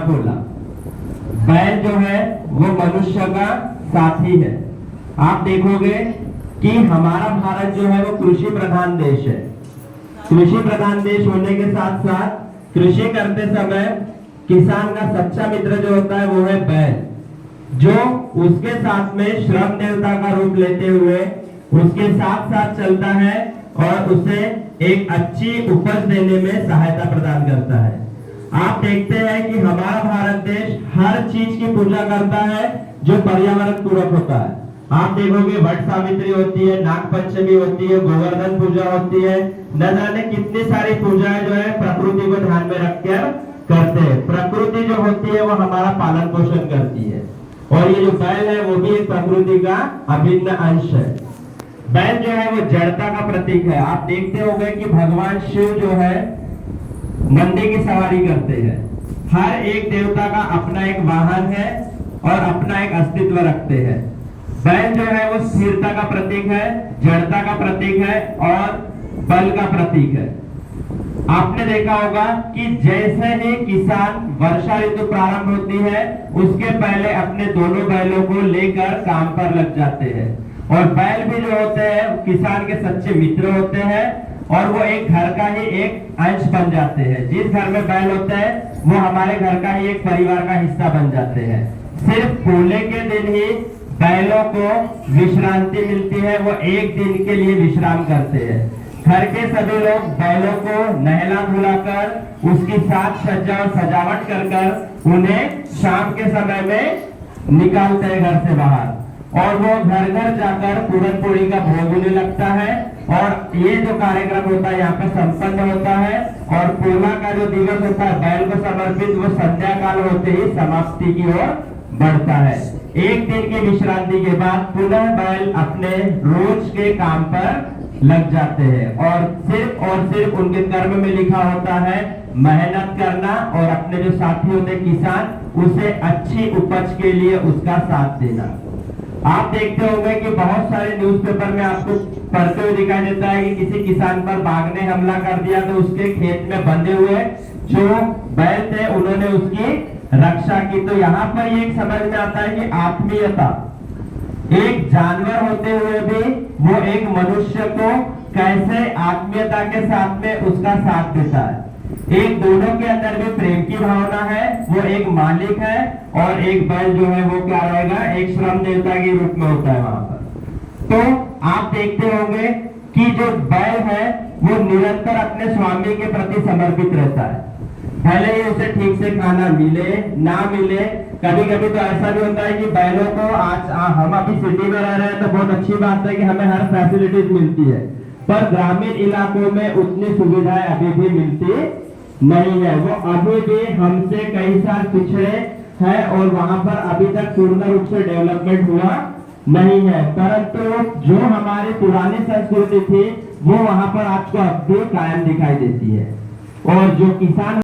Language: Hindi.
बोला। बैल जो है वो मनुष्य का साथी है। आप देखोगे कि हमारा भारत जो है वो कृषि प्रधान देश है। कृषि प्रधान देश होने के साथ साथ कृषि करते समय किसान का सच्चा मित्र जो होता है वो है बैल, जो उसके साथ में श्रम देवता का रूप लेते हुए उसके साथ साथ चलता है और उसे एक अच्छी उपज देने में सहायता प्रदान करता है। आप देखते हैं कि हमारा भारत देश हर चीज की पूजा करता है जो पर्यावरण पूरक होता है। आप देखोगे वट सावित्री होती है, नाग पंचमी होती है, गोवर्धन पूजा होती है, न जाने कितनी सारी पूजाएं जो है प्रकृति को ध्यान में रखकर करते हैं। प्रकृति जो होती है वो हमारा पालन पोषण करती है और ये जो बैल है वो भी एक प्रकृति का अभिन्न अंश है। बैल जो है वो जड़ता का प्रतीक है। आप देखते होंगे कि भगवान शिव जो है नंदी की सवारी करते हैं। हर एक देवता का अपना एक वाहन है और अपना एक अस्तित्व रखते हैं। बैल जो है वो स्थिरता का प्रतीक है, जड़ता का प्रतीक है और बल का प्रतीक है। आपने देखा होगा कि जैसे ही किसान वर्षा ऋतु प्रारंभ होती है उसके पहले अपने दोनों बैलों को लेकर काम पर लग जाते हैं। और बैल भी जो होते हैं किसान के सच्चे मित्र होते हैं और वो एक घर का ही एक अंश बन जाते हैं। जिस घर में बैल होते हैं वो हमारे घर का ही एक परिवार का हिस्सा बन जाते हैं। सिर्फ पोले के दिन ही बैलों को विश्रांति मिलती है, वो एक दिन के लिए विश्राम करते हैं। घर के सभी लोग बैलों को नहला धुलाकर उसकी साज सज्जा और सजावट कर उन्हें शाम के समय में निकालते हैं घर से बाहर और वो घर घर जाकर पूरन पोड़ी का भोग होने लगता है और ये जो कार्यक्रम होता है यहाँ पे संपन्न होता है। और पोला का जो दिवस होता है बैल को समर्पित वो संध्या काल होते ही समाप्ति की ओर बढ़ता है। एक दिन की विश्रांति के बाद पुनः बैल अपने रोज के काम पर लग जाते हैं और सिर्फ उनके कर्म में लिखा होता है मेहनत करना और अपने जो साथी होते हैं किसान उसे अच्छी उपज के लिए उसका साथ देना। आप देखते होंगे कि बहुत सारे न्यूज़पेपर में आपको पढ़ते हुए दिखाई देता है कि किसी किसान पर बाघ ने हमला कर दिया तो उसके खेत में बंधे हुए जो बैल थे उन्होंने उसकी रक्षा की। तो यहाँ पर ये समझ में आता है कि आत्मीयता, एक जानवर होते हुए भी वो एक मनुष्य को कैसे आत्मीयता के साथ में उसका साथ देता है। एक दोनों के अंदर भी प्रेम की भावना है, वो एक मालिक है और एक बैल जो है वो क्या रहेगा, एक श्रम देवता के रूप में होता है वहां पर। तो आप देखते होंगे कि जो बैल है वो निरंतर अपने स्वामी के प्रति समर्पित रहता है। भले ही उसे ठीक से खाना मिले ना मिले, कभी कभी तो ऐसा भी होता है कि बैलों को आज हम अभी सिटी में रह रहे हैं तो बहुत अच्छी बात है कि हमें हर फैसिलिटीज मिलती है, पर ग्रामीण इलाकों में उतनी सुविधाएं अभी भी मिलती नहीं है। वो अभी भी हमसे कई साल पिछड़े हैं और वहां पर अभी तक पूर्ण रूप से डेवलपमेंट हुआ नहीं है। परंतु जो हमारी पुरानी संस्कृति थी वो वहां पर आपको अब भी कायम दिखाई देती है। और जो किसान